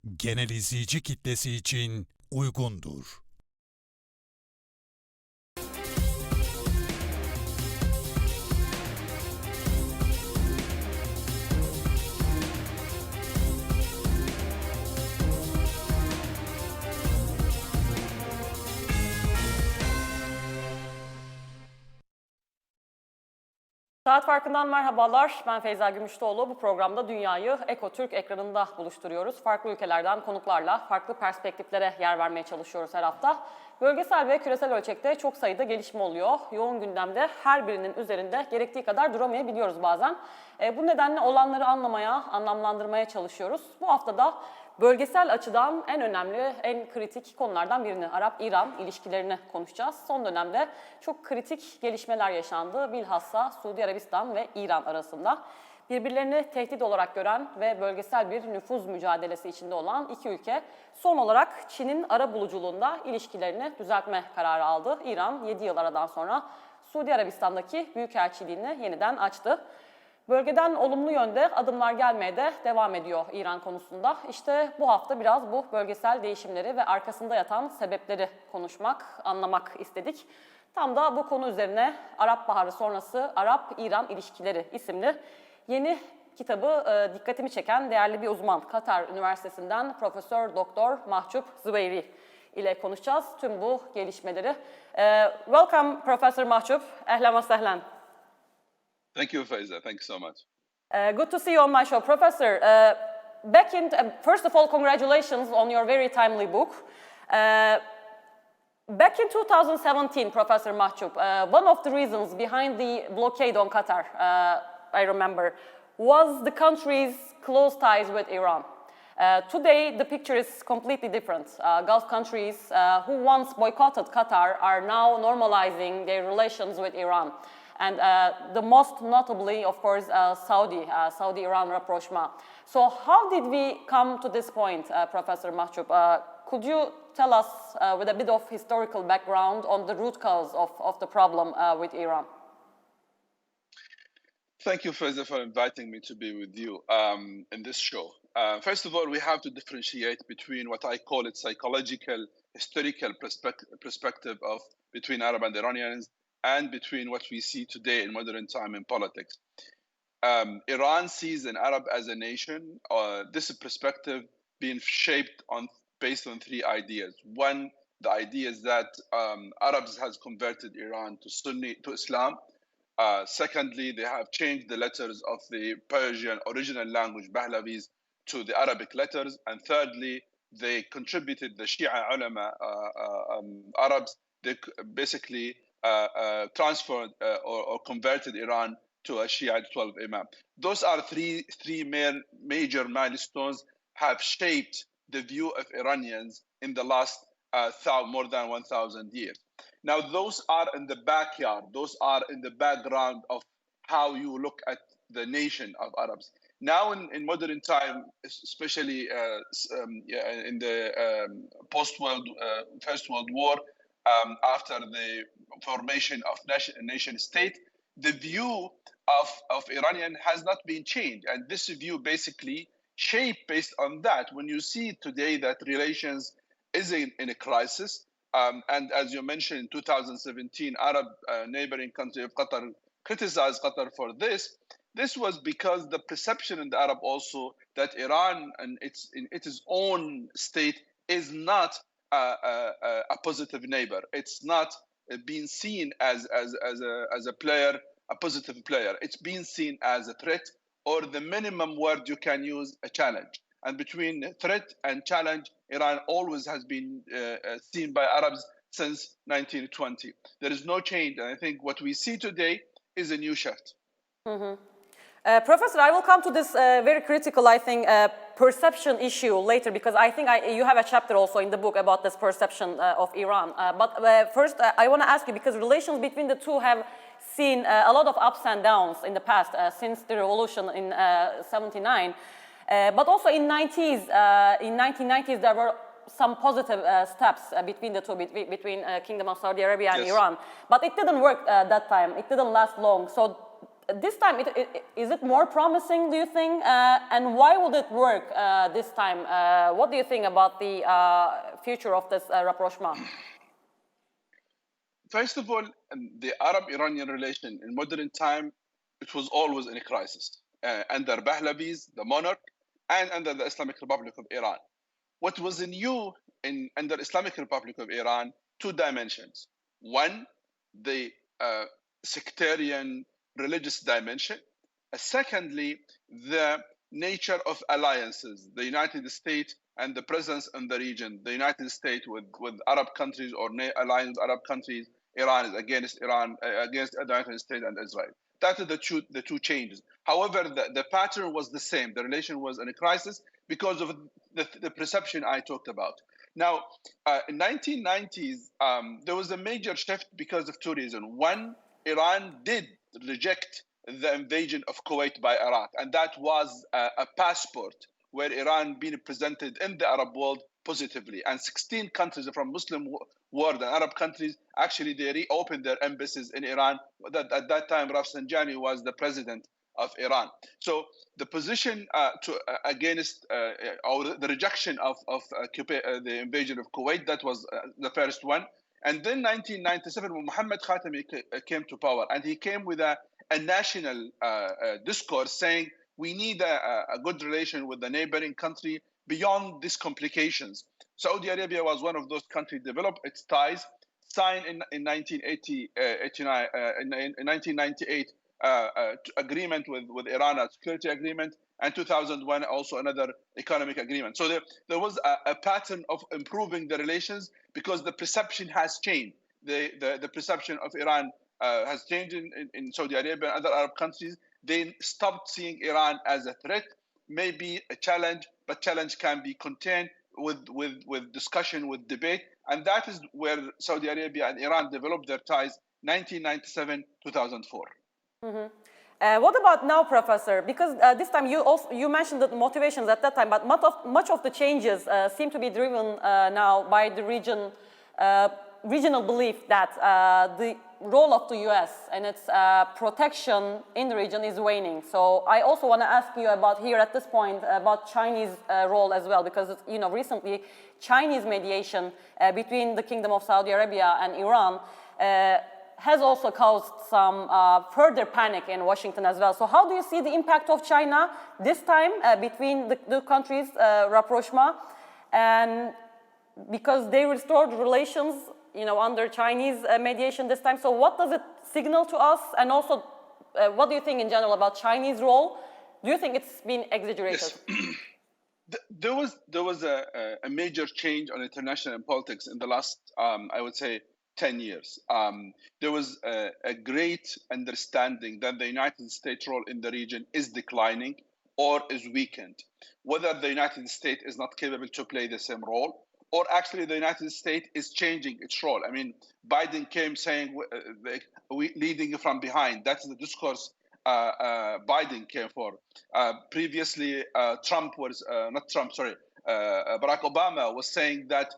genel izleyici kitlesi için uygundur. Saat Farkı'ndan merhabalar. Ben Feyza Gümüşlüoğlu. Bu programda dünyayı Ekotürk ekranında buluşturuyoruz. Farklı ülkelerden konuklarla farklı perspektiflere yer vermeye çalışıyoruz her hafta. Bölgesel ve küresel ölçekte çok sayıda gelişme oluyor. Yoğun gündemde her birinin üzerinde gerektiği kadar duramayabiliyoruz bazen. Bu nedenle olanları anlamaya, anlamlandırmaya çalışıyoruz. Bu haftada bölgesel açıdan en önemli, en kritik konulardan birini, Arap-İran ilişkilerini konuşacağız. Son dönemde çok kritik gelişmeler yaşandı. Bilhassa Suudi Arabistan ve İran arasında. Birbirlerini tehdit olarak gören ve bölgesel bir nüfuz mücadelesi içinde olan iki ülke son olarak Çin'in arabuluculuğunda ilişkilerini düzeltme kararı aldı. İran 7 yıl aradan sonra Suudi Arabistan'daki büyükelçiliğini yeniden açtı. Bölgeden olumlu yönde adımlar gelmeye de devam ediyor İran konusunda. İşte bu hafta biraz bu bölgesel değişimleri ve arkasında yatan sebepleri konuşmak, anlamak istedik. Tam da bu konu üzerine Arap Baharı sonrası Arap-İran İlişkileri isimli yeni kitabı dikkatimi çeken değerli bir uzman, Katar Üniversitesi'nden Profesör Doktor Mahjoob Zweiri ile konuşacağız tüm bu gelişmeleri. Welcome Professor Mahjoob. Ehlen ve sehlen. Thank you, Faiza. Thank you so much. Good to see you on my show. Professor, first of all, congratulations on your very timely book. Back in 2017, Professor Mahjoob, one of the reasons behind the blockade on Qatar, I remember, was the country's close ties with Iran. Today, the picture is completely different. Gulf countries who once boycotted Qatar are now normalizing their relations with Iran. And the most notably, of course, Saudi-Iran rapprochement. So how did we come to this point, Professor Mahjoob? Could you tell us with a bit of historical background on the root cause of the problem with Iran? Thank you, Faiza, for inviting me to be with you in this show. First of all, we have to differentiate between what I call it psychological, historical perspective of between Arab and Iranians and between what we see today in modern time in politics. Iran sees an Arab as a nation. This perspective being shaped based on three ideas. One, the idea is that Arabs has converted Iran to Sunni, to Islam. Secondly, they have changed the letters of the Persian original language, Pahlavis, to the Arabic letters. And thirdly, they contributed the Shia ulama, Arabs, they basically transferred or converted Iran to a Shia 12 Imam. Those are three major milestones have shaped the view of Iranians in the last more than 1,000 years. Now, those are in the backyard. Those are in the background of how you look at the nation of Arabs. Now, in modern time, especially in the First World War, after the formation of nation state, the view of Iranian has not been changed. And this view basically shaped based on that. When you see today that relations is in a crisis, and as you mentioned, in 2017, Arab neighboring country of Qatar criticized Qatar for this. This was because the perception in the Arab also that Iran and in its own state is not a positive neighbor. It's not being seen as a player, a positive player. It's being seen as a threat, or the minimum word you can use, a challenge. And between threat and challenge, Iran always has been seen by Arabs since 1920. There is no change. And I think what we see today is a new shift. Mm-hmm. Professor, I will come to this very critical, I think, perception issue later, because I think you have a chapter also in the book about this perception of Iran. But first, I want to ask you, because relations between the two have seen a lot of ups and downs in the past, since the revolution in 79. But also in 1990s, there were some positive steps between the two, between Kingdom of Saudi Arabia and Yes. Iran. But it didn't work that time. It didn't last long. So this time, is it more promising, do you think? And why would it work this time? What do you think about the future of this rapprochement? First of all, the Arab-Iranian relation in modern time, it was always in a crisis. Under Pahlavis, the monarch, and under the Islamic Republic of Iran. What was new under Islamic Republic of Iran, two dimensions. One, the sectarian religious dimension. Secondly, the nature of alliances, the United States and the presence in the region, the United States with Arab countries or alliance with Arab countries, Iran is against the United States and Israel. That is the two changes. However, the pattern was the same. The relation was in a crisis because of the perception I talked about. Now, in 1990s, there was a major shift because of two reasons. One, Iran did reject the invasion of Kuwait by Iraq, and that was a passport where Iran being presented in the Arab world positively. And 16 countries from Muslim world and Arab countries, actually they reopened their embassies in Iran. At that time, Rafsanjani was the president of Iran. So the position against or the rejection of the invasion of Kuwait, that was the first one. And then 1997, when Mohammed Khatami came to power, and he came with a national discourse saying we need a good relation with the neighboring country beyond these complications. Saudi Arabia was one of those countries developed its ties, signed in 1998 agreement with Iran, a security agreement, and 2001 also another economic agreement. So there was a pattern of improving the relations because the perception has changed. The perception of Iran has changed in Saudi Arabia and other Arab countries. They stopped seeing Iran as a threat, maybe a challenge, but challenge can be contained with discussion, with debate. And that is where Saudi Arabia and Iran developed their ties 1997, 2004. Mm-hmm. What about now, Professor? Because this time you mentioned the motivations at that time, but much of the changes seem to be driven now by the regional belief that the role of the U.S. and its protection in the region is waning. So I also want to ask you about here at this point about Chinese role as well, because recently Chinese mediation between the Kingdom of Saudi Arabia and Iran has also caused some further panic in Washington as well. So how do you see the impact of China this time between the countries' rapprochement, and because they restored relations under Chinese mediation this time. So what does it signal to us? And also, what do you think in general about Chinese role? Do you think it's been exaggerated? Yes. There was a major change on international politics in the last, I would say, 10 years. There was a great understanding that the United States role in the region is declining or is weakened. Whether the United States is not capable to play the same role, or actually the United States is changing its role. I mean, Biden came saying we leading from behind. That's the discourse Biden came for. Previously, Barack Obama was saying that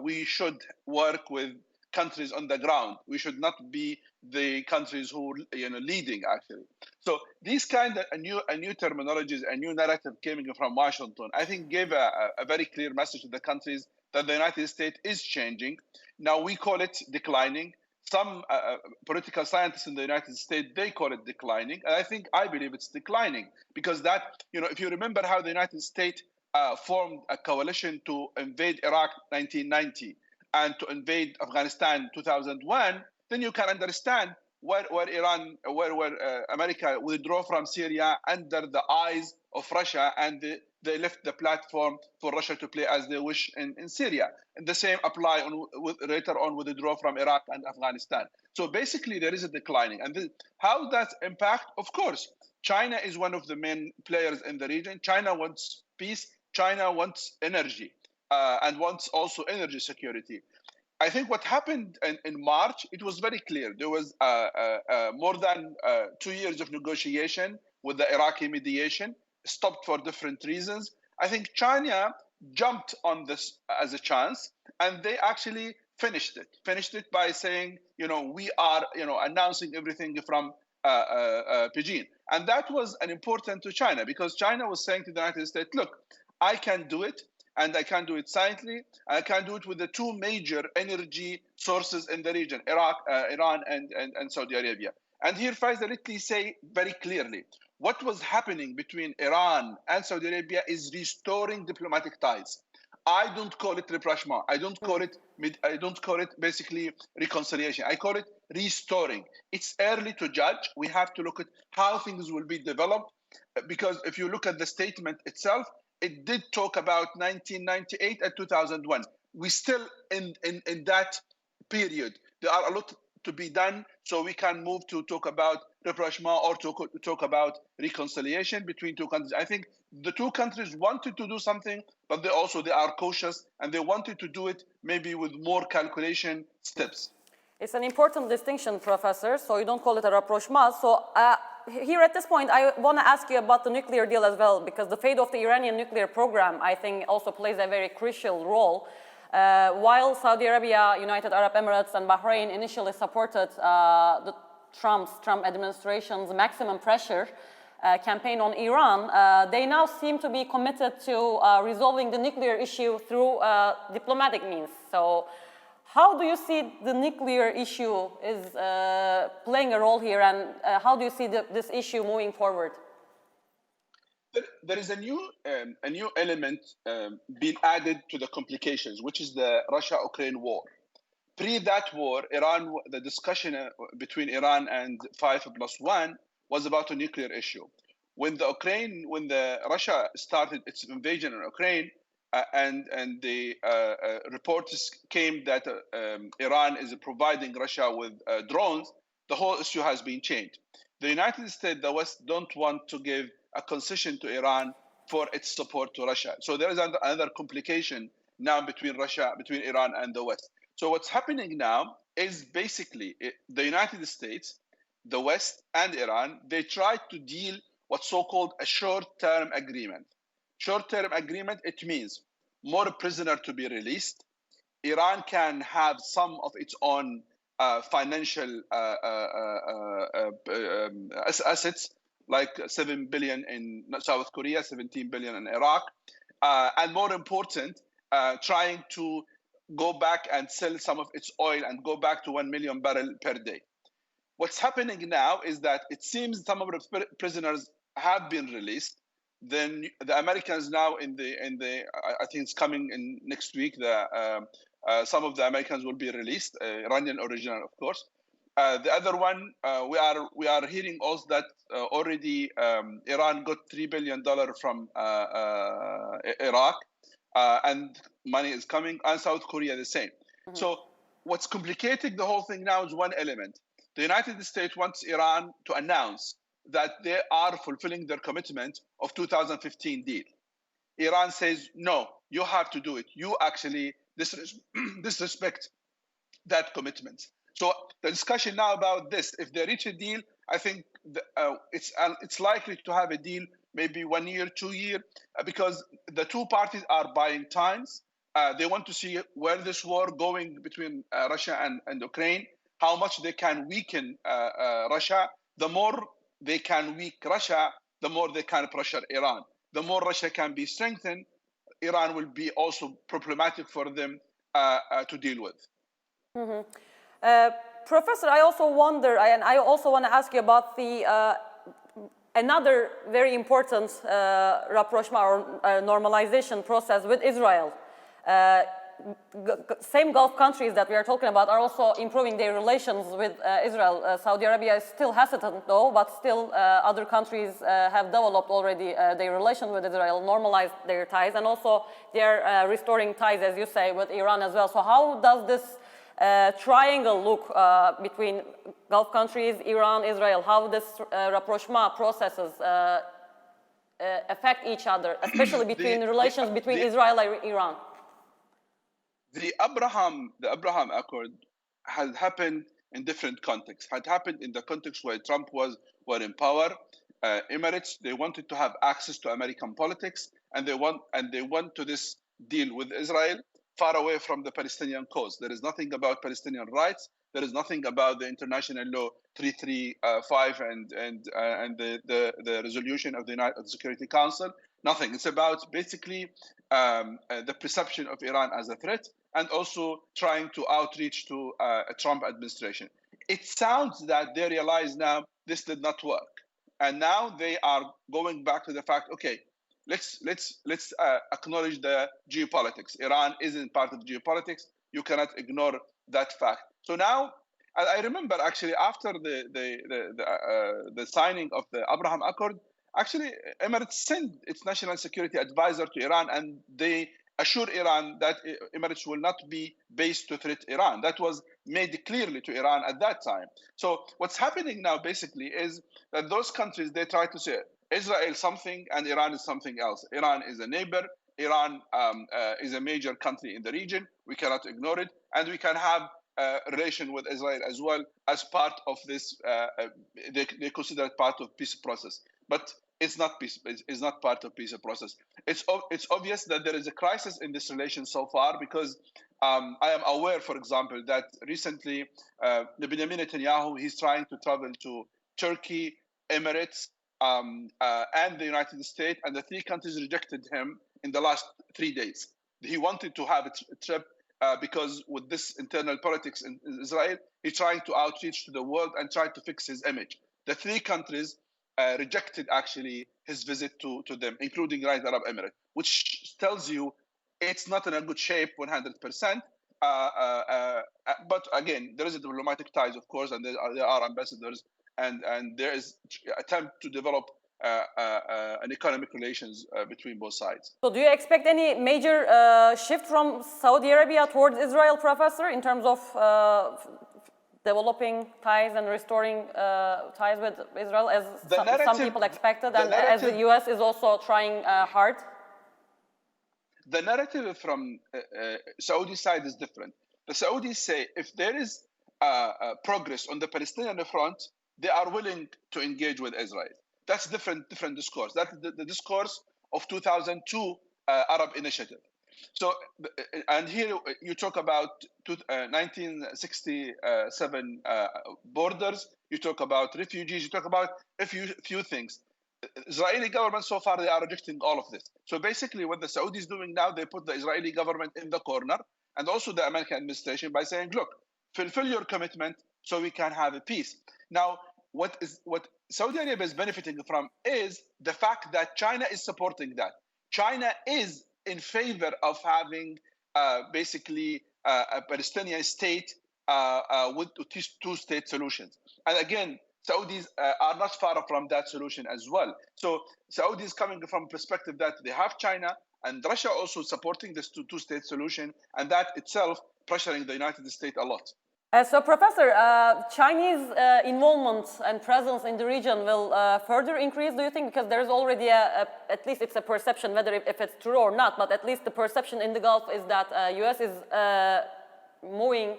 we should work with countries on the ground. We should not be the countries who leading actually. So these kind of a new terminologies, a new narrative coming from Washington, I think gave a very clear message to the countries that the United States is changing. Now we call it declining. Some political scientists in the United States, they call it declining. And I believe it's declining because that, if you remember how the United States formed a coalition to invade Iraq 1990 and to invade Afghanistan 2001, then you can understand where America withdrew from Syria under the eyes of Russia, and they left the platform for Russia to play as they wish in Syria. And the same apply later on withdraw from Iraq and Afghanistan. So basically there is a declining. And how does impact? Of course, China is one of the main players in the region. China wants peace. China wants energy and wants also energy security. I think what happened in March, it was very clear. There was more than 2 years of negotiation with the Iraqi mediation, stopped for different reasons. I think China jumped on this as a chance, and they actually finished it by saying, we are, announcing everything from Beijing. And that was an important to China, because China was saying to the United States, look, I can do it, and I can do it silently. I can do it with the two major energy sources in the region, Iran and Saudi Arabia. And here, Faiza, let me say very clearly, what was happening between Iran and Saudi Arabia is restoring diplomatic ties. I don't call it rapprochement. I don't call it basically reconciliation. I call it restoring. It's early to judge. We have to look at how things will be developed, because if you look at the statement itself, it did talk about 1998 and 2001. We still in that period. There are a lot to be done, so we can move to talk about rapprochement or to talk about reconciliation between two countries. I think the two countries wanted to do something, but they are cautious, and they wanted to do it maybe with more calculation steps. It's an important distinction, Professor, so you don't call it a rapprochement. So here at this point, I want to ask you about the nuclear deal as well, because the fate of the Iranian nuclear program, I think, also plays a very crucial role. While Saudi Arabia, United Arab Emirates, and Bahrain initially supported the Trump administration's maximum pressure campaign on Iran, they now seem to be committed to resolving the nuclear issue through diplomatic means. So how do you see the nuclear issue is playing a role here, and how do you see this issue moving forward? There is a new element being added to the complications, which is the Russia-Ukraine war. Pre that war, the discussion between Iran and 5+1 was about a nuclear issue. When Russia started its invasion in Ukraine, and the reports came that Iran is providing Russia with drones, the whole issue has been changed. The United States, the West, don't want to give a concession to Iran for its support to Russia. So there is another complication now between Iran and the West. So what's happening now is basically the United States, the West, and Iran, they tried to deal what's so-called a short-term agreement. Short-term agreement, it means more prisoners to be released. Iran can have some of its own financial assets, like 7 billion in South Korea, 17 billion in Iraq, and more important, trying to go back and sell some of its oil and go back to 1 million barrel per day. What's happening now is that it seems some of the prisoners have been released. Then the Americans now I think it's coming in next week. Some of the Americans will be released, Iranian original, of course. The other one, we are hearing also that already Iran got $3 billion from Iraq, and money is coming, and South Korea the same. Mm-hmm. So what's complicating the whole thing now is one element. The United States wants Iran to announce that they are fulfilling their commitment of 2015 deal. Iran says, no, you have to do it. You actually disrespect that commitment. So the discussion now about this, if they reach a deal, I think it's likely to have a deal maybe 1 year, 2 years, because the two parties are buying times. They want to see where this war going between Russia and Ukraine, how much they can weaken Russia. The more they can weaken Russia, the more they can pressure Iran. The more Russia can be strengthened, Iran will be also problematic for them to deal with. Mm-hmm. Professor, I also wonder, and I also want to ask you about the another very important rapprochement or normalization process with Israel. Same Gulf countries that we are talking about are also improving their relations with Israel. Saudi Arabia is still hesitant though, but still other countries have developed already their relations with Israel, normalized their ties, and also they're restoring ties, as you say, with Iran as well. So how does this triangle look between Gulf countries, Iran, Israel? How this rapprochement processes affect each other, especially between the relations between Israel and Iran? The Abraham Accord has happened in different contexts. Had happened in the context where Trump were in power. Emirates, they wanted to have access to American politics, and they went to this deal with Israel far away from the Palestinian cause. There is nothing about Palestinian rights. There is nothing about the international law 335 and the resolution of the United Security Council. Nothing. It's about basically the perception of Iran as a threat and also trying to outreach to a Trump administration. It sounds that they realize now this did not work. And now they are going back to the fact, okay, let's acknowledge the geopolitics. Iran isn't part of geopolitics. You cannot ignore that fact. So now, I remember actually after the signing of the Abraham Accord, actually Emirates sent its national security advisor to Iran, and they assure Iran that Emirates will not be based to threat Iran. That was made clearly to Iran at that time. So what's happening now basically is that those countries, they try to say Israel something and Iran is something else. Iran is a neighbor. Iran is a major country in the region. We cannot ignore it. And we can have a relation with Israel as well as part of this. They consider it part of peace process. But it's not peace. It's not part of peace process. It's obvious that there is a crisis in this relation so far because I am aware, for example, that recently Benjamin Netanyahu, he's trying to travel to Turkey, Emirates, and the United States, and the three countries rejected him in the last 3 days. He wanted to have a trip because with this internal politics in Israel, he's trying to outreach to the world and try to fix his image. The three countries rejected actually his visit to them, including United Arab Emirates, which tells you it's not in a good shape 100%. But again, there is a diplomatic ties, of course, and there are ambassadors, and there is attempt to develop an economic relations between both sides. So do you expect any major shift from Saudi Arabia towards Israel, Professor, in terms of developing ties and restoring ties with Israel, as some people expected, and as the US is also trying hard? The narrative from Saudi side is different. The Saudis say if there is progress on the Palestinian front, they are willing to engage with Israel. That's different discourse. That's the discourse of 2002 Arab Initiative. So, and here you talk about 1967 borders, you talk about refugees, you talk about a few things. Israeli government, so far, they are rejecting all of this. So basically what the Saudis doing now, they put the Israeli government in the corner and also the American administration by saying, look, fulfill your commitment so we can have a peace. Now, what Saudi Arabia is benefiting from is the fact that China is supporting that. China is in favor of having basically a Palestinian state with two-state solutions. And again, Saudis are not far from that solution as well. So Saudis coming from a perspective that they have China and Russia also supporting this two-state solution, and that itself pressuring the United States a lot. So, Professor, Chinese involvement and presence in the region will further increase, do you think? Because there is already at least it's a perception, whether if it's true or not, but at least the perception in the Gulf is that U.S. is moving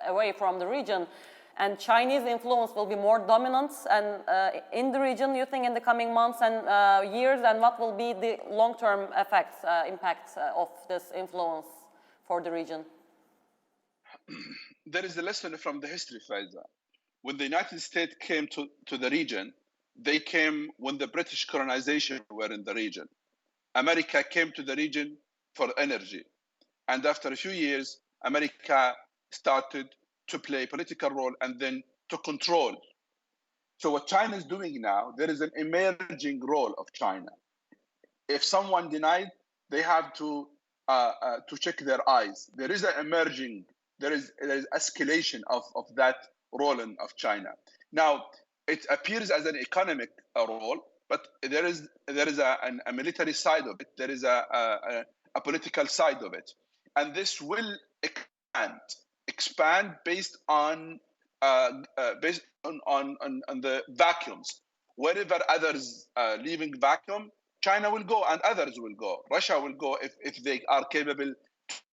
away from the region, and Chinese influence will be more dominant and in the region, you think, in the coming months and years, and what will be the long-term effects, impact of this influence for the region? There is a lesson from the history, Faiza. When the United States came to the region, they came when the British colonization were in the region. America came to the region for energy. And after a few years, America started to play a political role and then to control. So what China is doing now, there is an emerging role of China. If someone denied, they have to check their eyes. There is an emerging. There is escalation of that role of China. Now, it appears as an economic role, but there is a military side of it. There is a political side of it, and this will expand based on the vacuums. Wherever others leaving vacuum, China will go and others will go. Russia will go if they are capable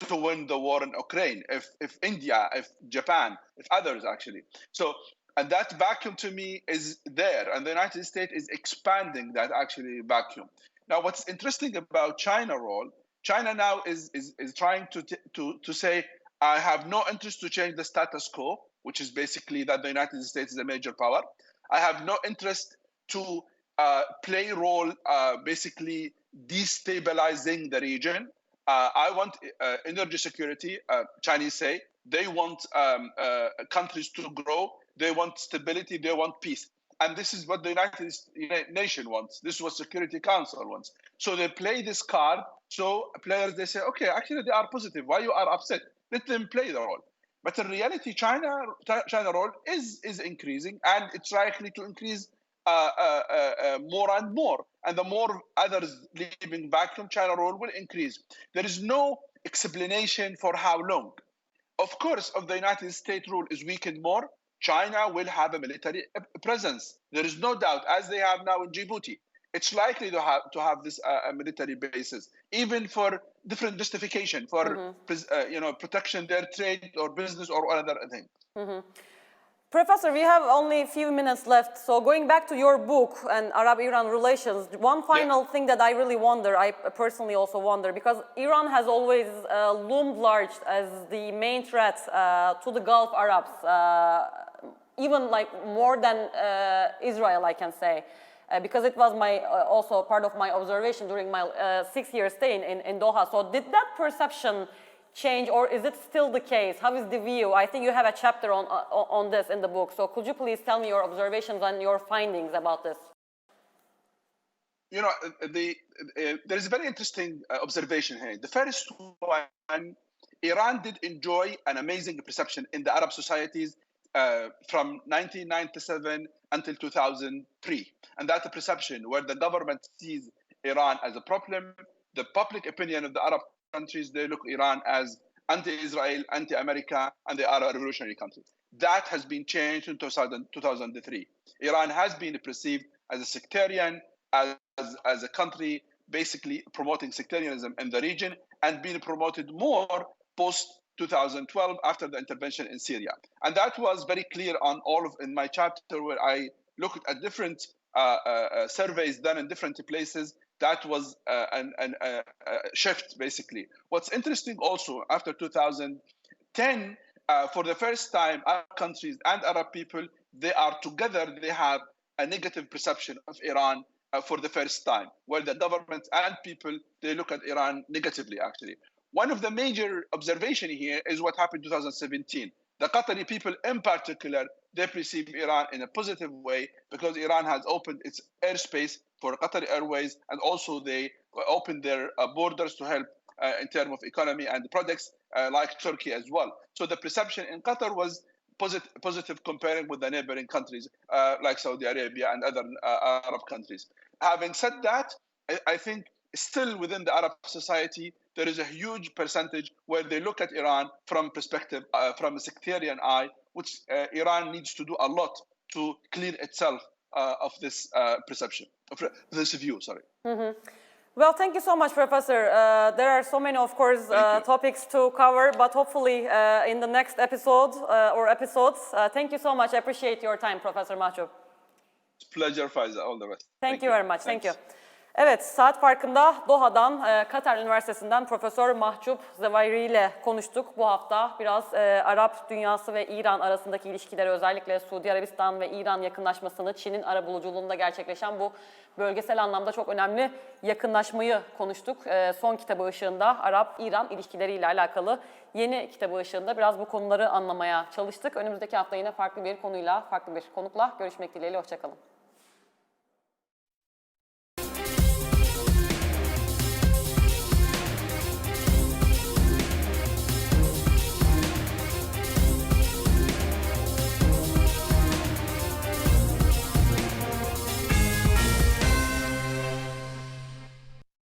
to win the war in Ukraine, if India, if Japan, if others actually. So, and that vacuum to me is there, and the United States is expanding that actually vacuum. Now, what's interesting about China's role, China now is trying to say, I have no interest to change the status quo. which is basically that the United States is a major power. I have no interest to play a role basically destabilizing the region. I want energy security. Chinese say they want countries to grow. They want stability. They want peace. And this is what the United Nations wants. This is what Security Council wants. So they play this card. So players, they say, okay, actually they are positive. Why you are upset? Let them play the role. But in reality, China role is increasing, and it's likely to increase more and more. And the more others leaving vacuum, China role will increase. There is no explanation for how long. Of course, if the United States rule is weakened more, China will have a military presence. There is no doubt, as they have now in Djibouti. It's likely to have this military bases, even for different justification for protection their trade or business or other thing. Professor, we have only a few minutes left. So going back to your book and Arab-Iran relations, one final thing that I really wonder, I personally also wonder, because Iran has always loomed large as the main threat to the Gulf Arabs, even like more than Israel, I can say. Because it was also part of my observation during my 6-year stay in Doha. So did that perception change, or is it still the case? How is the view? I think you have a chapter on this in the book. So could you please tell me your observations and your findings about this? You know, there is a very interesting observation here. The first one, Iran did enjoy an amazing perception in the Arab societies from 1997 until 2003. And that's a perception where the government sees Iran as a problem. The public opinion of the Arab countries, they look Iran as anti-Israel, anti-America, and they are a revolutionary country. That has been changed in 2003. Iran has been perceived as a sectarian, as a country basically promoting sectarianism in the region, and being promoted more post-2012 after the intervention in Syria. And that was very clear in my chapter where I looked at different surveys done in different places. That was a shift, basically. What's interesting also, after 2010, for the first time, Arab countries and Arab people, they are together, they have a negative perception of Iran for the first time, where the government and people, they look at Iran negatively, actually. One of the major observations here is what happened in 2017. The Qatari people in particular, they perceive Iran in a positive way because Iran has opened its airspace for Qatari Airways, and also they opened their borders to help in terms of economy and products like Turkey as well. So the perception in Qatar was positive comparing with the neighboring countries like Saudi Arabia and other Arab countries. Having said that, I think still within the Arab society, there is a huge percentage where they look at Iran from perspective, from a sectarian eye, which Iran needs to do a lot to clear itself of this perception, of this view, sorry. Mm-hmm. Well, thank you so much, Professor. There are so many, of course, topics to cover, but hopefully in the next episode or episodes. Thank you so much. I appreciate your time, Professor Mahjoob. It's a pleasure, Faiza. All the best. Thank you very much. Thank you. Evet, Saat Farkı'nda Doha'dan, Katar Üniversitesi'nden Profesör Mahjoob Zweiri ile konuştuk. Bu hafta biraz Arap dünyası ve İran arasındaki ilişkileri, özellikle Suudi Arabistan ve İran yakınlaşmasını, Çin'in arabuluculuğunda gerçekleşen bu bölgesel anlamda çok önemli yakınlaşmayı konuştuk. Son kitabı ışığında Arap-İran ilişkileriyle alakalı yeni kitabı ışığında biraz bu konuları anlamaya çalıştık. Önümüzdeki hafta yine farklı bir konuyla, farklı bir konukla görüşmek dileğiyle. Hoşça kalın.